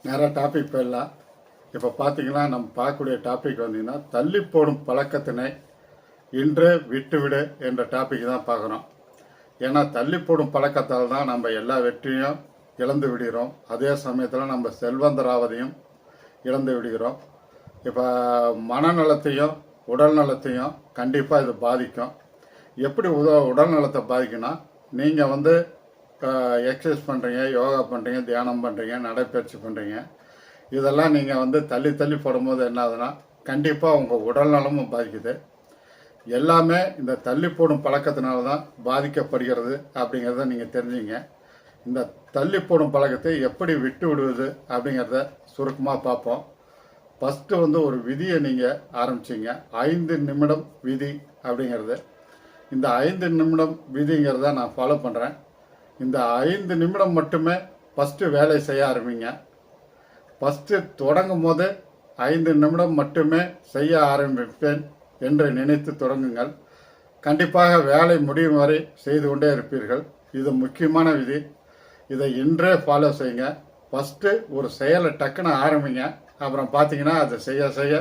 நிறைய டாபிக் போயிடலாம். இப்போ பார்த்தீங்கன்னா நம்ம பார்க்கக்கூடிய டாபிக் வந்தீங்கன்னா தள்ளி போடும் பழக்கத்தினை இன்று விட்டுவிடு என்ற டாபிக் தான் பார்க்குறோம். ஏன்னா தள்ளி போடும் பழக்கத்தால் தான் நம்ம எல்லா வெற்றியும் இழந்து விடுகிறோம். அதே சமயத்தில் நம்ம செல்வந்தராவதையும் இழந்து விடுகிறோம். இப்போ மனநலத்தையும் உடல் நலத்தையும் கண்டிப்பாக இது பாதிக்கும். எப்படி உடல் நலத்தை பாதிக்குன்னா, நீங்கள் எக்ஸசைஸ் பண்ணுறீங்க, யோகா பண்ணுறீங்க, தியானம் பண்ணுறீங்க, நடைப்பயிற்சி பண்ணுறீங்க, இதெல்லாம் நீங்கள் தள்ளி தள்ளி போடும்போது என்ன ஆகுதுன்னா கண்டிப்பாக உங்கள் உடல் நலமும் பாதிக்குது. எல்லாமே இந்த தள்ளி போடும் பழக்கத்தினால தான் பாதிக்கப்படுகிறது அப்படிங்கிறத நீங்கள் தெரிஞ்சுங்க. இந்த தள்ளி போடும் பழக்கத்தை எப்படி விட்டு விடுவது அப்படிங்கிறத சுருக்கமாக பார்ப்போம். ஃபஸ்ட்டு ஒரு விதியை நீங்கள் ஆரம்பிச்சிங்க. 5 நிமிடம் விதி அப்படிங்கிறது. இந்த 5 நிமிடம் விதிங்கிறத நான் ஃபாலோ பண்ணுறேன். இந்த 5 நிமிடம் மட்டுமே ஃபஸ்ட்டு வேலை செய்ய ஆரம்பிங்க. ஃபஸ்ட்டு தொடங்கும் போது 5 நிமிடம் மட்டுமே செய்ய ஆரம்பிப்பேன் என்று நினைத்து தொடங்குங்கள். கண்டிப்பாக வேலை முடியும் வரை செய்து கொண்டே இருப்பீர்கள். இது முக்கியமான விதி. இதை இன்றே ஃபாலோ செய்யுங்க. ஃபஸ்ட்டு ஒரு செயலை டக்குன்னு ஆரம்பிங்க. அப்புறம் பார்த்தீங்கன்னா அதை செய்ய செய்ய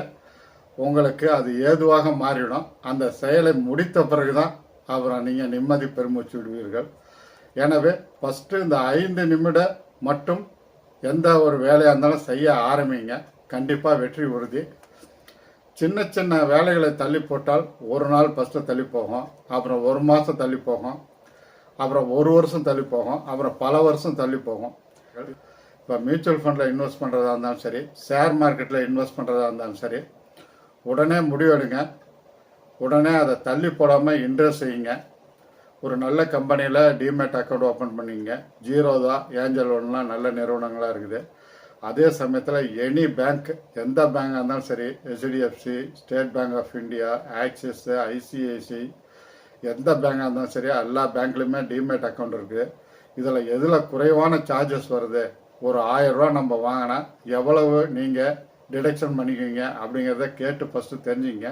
உங்களுக்கு அது ஏதுவாக மாறிவிடும். அந்த செயலை முடித்த பிறகு தான் அப்புறம் நீங்கள் நிம்மதி பெருமூச்சு விடுவீர்கள். எனவே ஃபஸ்ட்டு இந்த 5 நிமிடம் மட்டும் எந்த ஒரு வேலையாக இருந்தாலும் செய்ய ஆரம்பிங்க. கண்டிப்பாக வெற்றி உறுதி. சின்ன சின்ன வேலைகளை தள்ளி போட்டால் ஒரு நாள் ஃபஸ்ட்டு தள்ளி போகும், அப்புறம் 1 மாதம் தள்ளி போகும், அப்புறம் 1 வருஷம் தள்ளி போகும், அப்புறம் பல வருஷம் தள்ளி போகும். இப்போ மியூச்சுவல் ஃபண்டில் இன்வெஸ்ட் பண்ணுறதா இருந்தாலும் சரி, ஷேர் மார்க்கெட்டில் இன்வெஸ்ட் பண்ணுறதா இருந்தாலும் சரி, உடனே முடிவெடுங்க. உடனே அதை தள்ளி போடாமல் இன்ட்ரெஸ்ட் செய்யுங்க. ஒரு நல்ல கம்பெனியில் டிமேட் அக்கௌண்ட் ஓப்பன் பண்ணிங்க. ஜீரோதா, ஏஞ்சல் ஒன்லாம் நல்ல நிறுவனங்களாக இருக்குது. அதே சமயத்தில் எனி பேங்க், எந்த பேங்காக இருந்தாலும் சரி, HDFC, State Bank of India, Axis, ICICI, எந்த பேங்காக இருந்தாலும் சரி, எல்லா பேங்க்லையுமே டிமேட் அக்கௌண்ட் இருக்குது. இதில் எதில் குறைவான சார்ஜஸ் வருது, ஒரு 1000 ரூபா நம்ம வாங்கினா எவ்வளவு நீங்கள் டிடக்ஷன் பண்ணிக்குவீங்க அப்படிங்கிறத கேட்டு ஃபஸ்ட்டு தெரிஞ்சுங்க.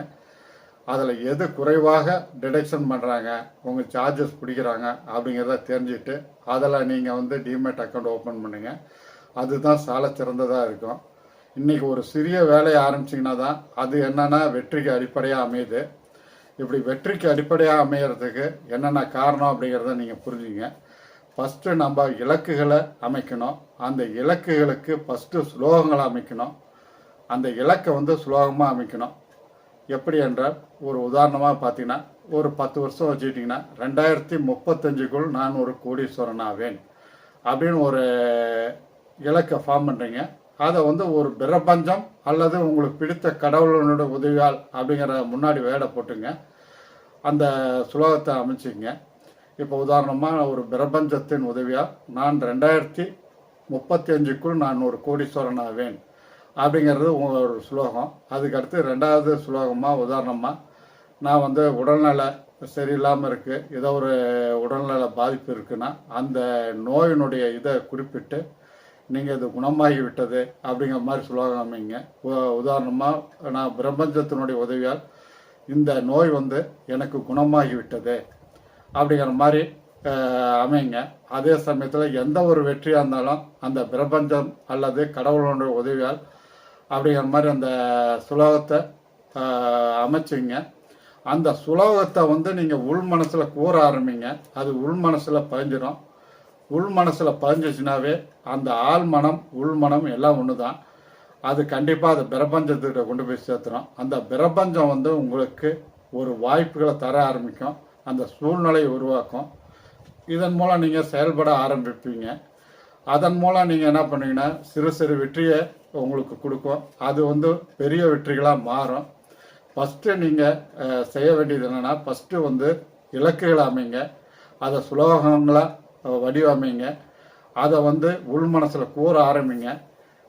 அதில் எது குறைவாக டிடக்ஷன் பண்ணுறாங்க, உங்கள் சார்ஜஸ் பிடிக்கிறாங்க அப்படிங்கிறத தெரிஞ்சுட்டு அதில் நீங்கள் டிமேட் அக்கௌண்ட் ஓப்பன் பண்ணுங்கள். அதுதான் சால சிறந்ததாக இருக்கும். இன்றைக்கி ஒரு சிறிய வேலையை ஆரம்பிச்சிங்கன்னா தான் அது என்னென்னா வெற்றிக்கு அடிப்படையாக அமையுது. இப்படி வெற்றிக்கு அடிப்படையாக அமைகிறதுக்கு என்னென்ன காரணம் அப்படிங்கிறத நீங்கள் புரிஞ்சுங்க. ஃபஸ்ட்டு நம்ம இலக்குகளை அமைக்கணும். அந்த இலக்குகளுக்கு ஃபஸ்ட்டு ஸ்லோகங்களை அமைக்கணும். அந்த இலக்கை ஸ்லோகமாக அமைக்கணும். எப்படி என்றால், ஒரு உதாரணமாக பார்த்தீங்கன்னா, ஒரு 10 வருஷம் வச்சுக்கிட்டிங்கன்னா 2035க்குள் நான் ஒரு கோடீஸ்வரன் ஆவேன் அப்படின்னு ஒரு இலக்கை ஃபார்ம் பண்ணுறீங்க. அதை ஒரு பிரபஞ்சம் அல்லது உங்களுக்கு பிடித்த கடவுளனோட உதவியால் அப்படிங்கிற முன்னாடி வேடை போட்டுங்க. அந்த சுலோகத்தை அமைச்சிங்க. இப்போ உதாரணமாக ஒரு பிரபஞ்சத்தின் உதவியால் நான் 2035க்குள் நான் ஒரு கோடீஸ்வரன் ஆவேன் அப்படிங்கிறது ஒரு ஸ்லோகம். அதுக்கடுத்து 2வது ஸ்லோகமாக உதாரணமாக நான் உடல்நல சரியில்லாமல் இருக்குது, ஏதோ ஒரு உடல்நல பாதிப்பு இருக்குன்னா அந்த நோயினுடைய இதை குறிப்பிட்டு நீங்கள் இது குணமாகி விட்டது அப்படிங்கிற மாதிரி ஸ்லோகம் அமைங்க. உதாரணமாக நான் பிரபஞ்சத்தினுடைய உதவியால் இந்த நோய் எனக்கு குணமாகி விட்டது அப்படிங்கிற மாதிரி அமைங்க. அதே சமயத்தில் எந்த ஒரு வெற்றியாக இருந்தாலும் அந்த பிரபஞ்சம் அல்லது கடவுளுடைய உதவியால் அப்படிங்கிற மாதிரி அந்த சுலோகத்தை அமைச்சிங்க. அந்த சுலோகத்தை நீங்கள் உள் மனசில் கூற ஆரம்பிங்க. அது உள் மனசில் பதிஞ்சிடும். உள் மனசில் பதிஞ்சிச்சுனாவே அந்த ஆள் மனம் உள் மனம் எல்லாம் ஒன்று தான். அது கண்டிப்பாக அது பிரபஞ்சத்திட்ட கொண்டு போய் சேர்த்துடும். அந்த பிரபஞ்சம் உங்களுக்கு ஒரு வாய்ப்புகளை தர ஆரம்பிக்கும், அந்த சூழ்நிலையை உருவாக்கும். இதன் மூலம் நீங்கள் செயல்பட ஆரம்பிப்பீங்க. அதன் மூலம் நீங்கள் என்ன பண்ணீங்கன்னா சிறு சிறு வெற்றியை உங்களுக்கு கொடுக்கும். அது பெரிய வெற்றிகளாக மாறும். ஃபஸ்ட்டு நீங்கள் செய்ய வேண்டியது என்னென்னா, ஃபஸ்ட்டு இலக்குகளை அமைங்க. அதை சுலோகங்களாக வடிவமைங்க. அதை உள் மனசில் கூற ஆரம்பிங்க.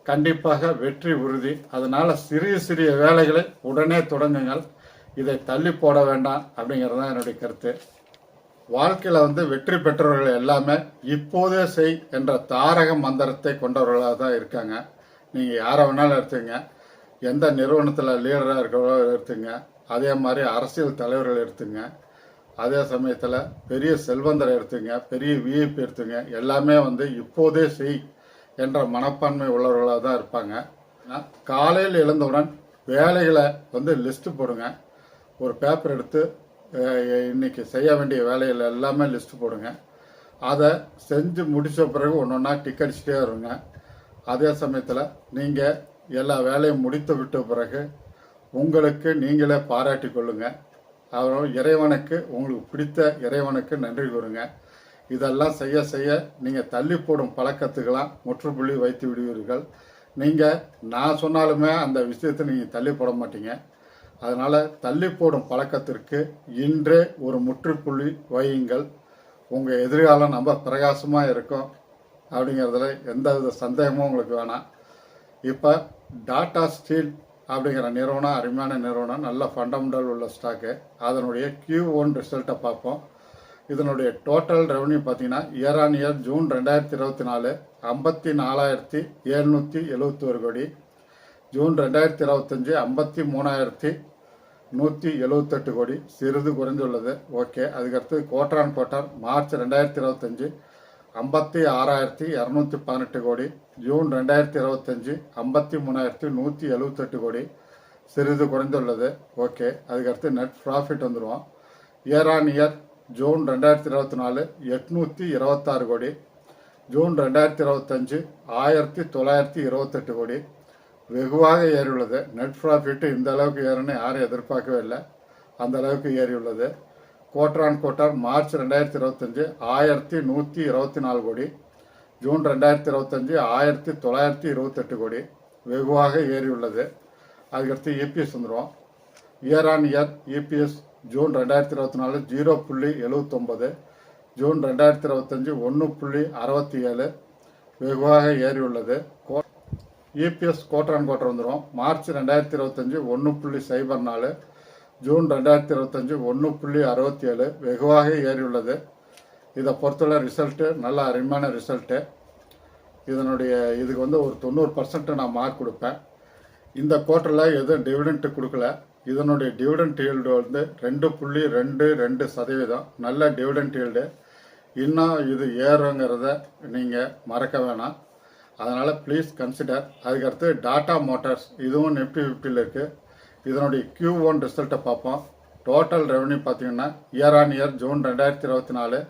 கண்டிப்பாக வெற்றி உறுதி. அதனால் சிறிய சிறிய வேலைகளை உடனே தொடங்குங்கள். இதை தள்ளி போட வேண்டாம் அப்படிங்கிறது தான் என்னுடைய கருத்து. வாழ்க்கையில் வெற்றி பெற்றவர்கள் எல்லாமே இப்போதே செய் என்ற தாரக மந்திரத்தை கொண்டவர்களாக தான் இருக்காங்க. நீங்கள் யாரை வேணாலும் எடுத்துங்க, எந்த நிறுவனத்தில் லீடராக இருக்கிறவங்களோ எடுத்துங்க, அதே மாதிரி அரசியல் தலைவர்கள் எடுத்துங்க, அதே சமயத்தில் பெரிய செல்வந்தரை எடுத்துங்க, பெரிய விஐபி எடுத்துங்க, எல்லாமே இப்போதே செய் என்ற மனப்பான்மை உள்ளவர்களாக தான் இருப்பாங்க. காலையில் எழுந்தவுடன் வேலைகளை லிஸ்ட்டு போடுங்க. ஒரு பேப்பர் எடுத்து இன்னைக்கு செய்ய வேண்டிய வேலைகள் எல்லாமே லிஸ்ட்டு போடுங்க. அதை செஞ்சு முடித்த பிறகு ஒன்று ஒன்றா டிக் அடிச்சுட்டே வருங்க. அதே சமயத்தில் நீங்கள் எல்லா வேலையும் முடித்து விட்ட பிறகு உங்களுக்கு நீங்களே பாராட்டி கொள்ளுங்க. அப்புறம் இறைவனுக்கு, உங்களுக்கு பிடித்த இறைவனுக்கு நன்றி கூறுங்க. இதெல்லாம் செய்ய செய்ய நீங்கள் தள்ளி போடும் பழக்கத்துக்கெல்லாம் முற்றுப்புள்ளி வைத்து விடுவீர்கள். நீங்கள் நான் சொன்னாலுமே அந்த விஷயத்தை நீங்கள் தள்ளி போட மாட்டீங்க. அதனால் தள்ளி போடும் பழக்கத்திற்கு இன்றே ஒரு முற்றுப்புள்ளி வையுங்கள். உங்கள் எதிர்காலம் ரொம்ப பிரகாசமாக இருக்கும் அப்படிங்கிறதுல எந்த வித சந்தேகமும் உங்களுக்கு வேணாம். இப்போ டாடா ஸ்டீல் அப்படிங்கிற நிறுவனம் அருமையான நிறுவனம், நல்ல ஃபண்டமெண்டல் உள்ள ஸ்டாக்கு. அதனுடைய Q1 ரிசல்ட்டை பார்ப்போம். இதனுடைய டோட்டல் ரெவன்யூ பார்த்தீங்கன்னா இயர் ஆன் இயர் ஜூன் 2024 54,771 கோடி, ஜூன் 2025 53,178 கோடி, சிறிது குறைந்துள்ளது. ஓகே. அதுக்கடுத்து குவார்டர் ஆன் குவார்டர் மார்ச் 2025 56,218 கோடி, ஜூன் 2025 53,178 கோடி, சிறிது குறைந்துள்ளது. ஓகே. அதுக்கடுத்து நெட் ப்ராஃபிட் வந்துடுவோம். இயர் ஆன் இயர் ஜூன் 2024 826 கோடி, ஜூன் 2025 1928 கோடி, வெகுவாக ஏறியுள்ளது. நெட் ப்ராஃபிட் இந்த அளவுக்கு ஏறுன்னு யாரும் எதிர்பார்க்கவே இல்லை, அந்த அளவுக்கு ஏறியுள்ளது. குவார்டர் ஆன் குவார்டர் மார்ச் 2025 1124 கோடி, ஜூன் 2025 1928 கோடி, வெகுவாக ஏறியுள்ளது. அதுக்கடுத்து இபிஎஸ் வந்துடுவோம். Year on year EPS June 2024 0.79, June 2025 1.67, வெகுவாக ஏறியுள்ளது. இபிஎஸ் குவார்டர் ஆன் குவார்டர் வந்துடும். மார்ச் 2025 1.04, ஜூன் 2025 1.67, வெகுவாக ஏறியுள்ளது. இதை பொறுத்தவரை ரிசல்ட்டு நல்ல அருமையான ரிசல்ட்டு. இதுக்கு ஒரு 90% நான் மார்க் கொடுப்பேன். இந்த குவார்ட்டரில் எதுவும் டிவிடெண்ட் கொடுக்கல. இதனுடைய டிவிடெண்ட் ஈல்டு 2.22%, நல்ல டிவிடெண்ட் ஈல்டு. இன்னும் இது ஏறுங்கிறத நீங்கள் மறக்க வேணாம். அதனால் ப்ளீஸ் கன்சிடர். அதுக்கடுத்து டாடா மோட்டார்ஸ், இதுவும் நிஃப்டி 50ல் இருக்குது. இதனுடைய Q1 ரிசல்ட்டை பார்ப்போம். டோட்டல் ரெவன்யூ பார்த்தீங்கன்னா இயர் ஆன் இயர் ஜூன் 2024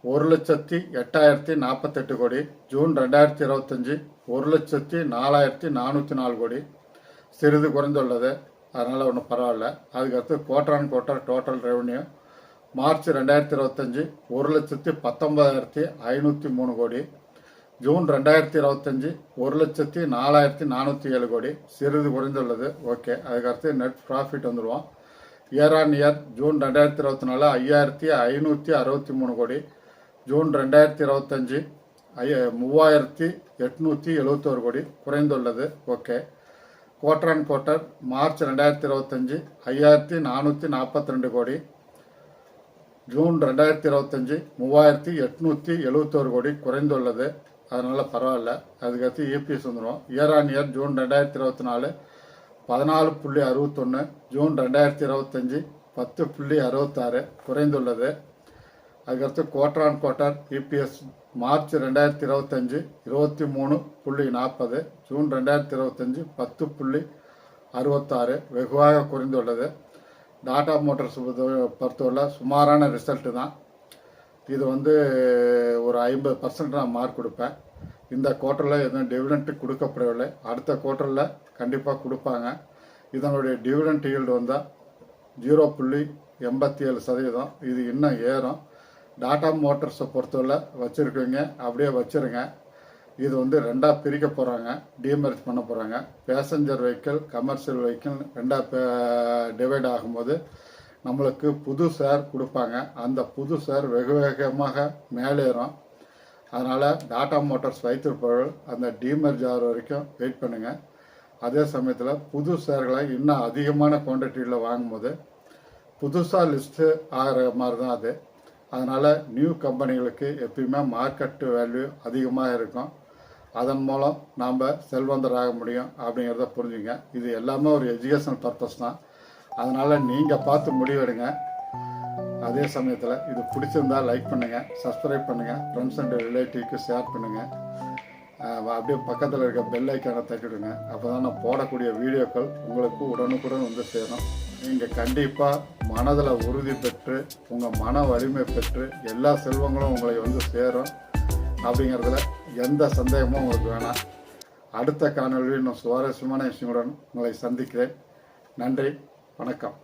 1,08,048 கோடி, ஜூன் 2025 1,04,404 கோடி, சிறிது குறைந்துள்ளது. அதனால் ஒன்றும் பரவாயில்ல. அதுக்கடுத்து quarter on quarter total revenue March 2025 1,19,503 கோடி, ஜூன் 2025 1,04,407 கோடி, சிறிது குறைந்துள்ளது. ஓகே. அதுக்கடுத்து நெட் ப்ராஃபிட் வந்துடுவோம். இயர் ஆன் இயர் ஜூன் 2024 5,563 கோடி, ஜூன் 2025 3,871 கோடி, குறைந்துள்ளது. Okay. Quarter on quarter March 2025 5,442 கோடி, ஜூன் 2025 3,871 கோடி, குறைந்துள்ளது. அதனால் பரவாயில்ல. அதுக்கடுத்து இபிஎஸ் வந்துடும். Year on year June 2024 14.61, June 2025 10.66, குறைந்துள்ளது. அதுக்கடுத்து quarter on quarter EPS March 2025 23.40, June 2025 10.66, வெகுவாக குறைந்துள்ளது. டாடா மோட்டார்ஸ் பொறுத்தவரை சுமாரான ரிசல்ட்டு தான். இது ஒரு 50% நான் மார்க் கொடுப்பேன். இந்த குவார்ட்டரில் எதுவும் டிவிடெண்ட் கொடுக்கப்படவில்லை. அடுத்த குவார்ட்டரில் கண்டிப்பாக கொடுப்பாங்க. இதனுடைய டிவிடெண்ட் ஈல்டு 0.87%. இது இன்னும் ஏறும். டாடா மோட்டார்ஸை பொறுத்தவரை வச்சுருக்கீங்க, அப்படியே வச்சுருங்க. இது ரெண்டாக பிரிக்க போகிறாங்க, டீமர்ஜ் பண்ண போகிறாங்க. பேசஞ்சர் வெஹிக்கிள், கமர்ஷியல் வெஹிக்கிள் ரெண்டாக டிவைட் ஆகும்போது நம்மளுக்கு புது ஷேர் கொடுப்பாங்க. அந்த புது ஷேர் வெகு வேகமாக மேலேறும். அதனால் டாடா மோட்டார்ஸ் வைத்திருப்பவர்கள் அந்த டீமர்ஜ் ஆகிற வரைக்கும் வெயிட் பண்ணுங்கள். அதே சமயத்தில் புது ஷேர்களை இன்னும் அதிகமான குவான்டிட்டியில் வாங்கும்போது புதுசாக லிஸ்ட்டு ஆகிற மாதிரி தான் அது. அதனால் நியூ கம்பெனிகளுக்கு எப்பயுமே மார்க்கெட் வேல்யூ அதிகமாக இருக்கும். அதன் மூலம் நாம் செல்வந்தராக முடியும் அப்படிங்கிறத புரிஞ்சுங்க. இது எல்லாமே ஒரு எஜுகேஷனல் பர்பஸ் தான். அதனால் நீங்கள் பார்த்து முடிவெடுங்க. அதே சமயத்தில் இது பிடிச்சிருந்தால் லைக் பண்ணுங்கள், சப்ஸ்கிரைப் பண்ணுங்கள், ஃப்ரெண்ட்ஸ் அண்ட் ரிலேட்டிவ்க்கு ஷேர் பண்ணுங்கள். அப்படியே பக்கத்தில் இருக்க பெல் ஐக்கானை தட்டிவிடுங்க. அப்போ தான் நான் போடக்கூடிய வீடியோக்கள் உங்களுக்கு உடனுக்குடன் வந்து சேரும். நீங்கள் கண்டிப்பாக மனதில் உறுதி பெற்று உங்கள் மன வலிமை பெற்று எல்லா செல்வங்களும் உங்களை வந்து சேரும் அப்படிங்கிறதுல எந்த சந்தேகமும் உங்களுக்கு வேணாம். அடுத்த காணொலியில் இன்னும் சுவாரஸ்யமான விஷயங்களுடன் உங்களை சந்திக்கிறேன். நன்றி, வணக்கம்.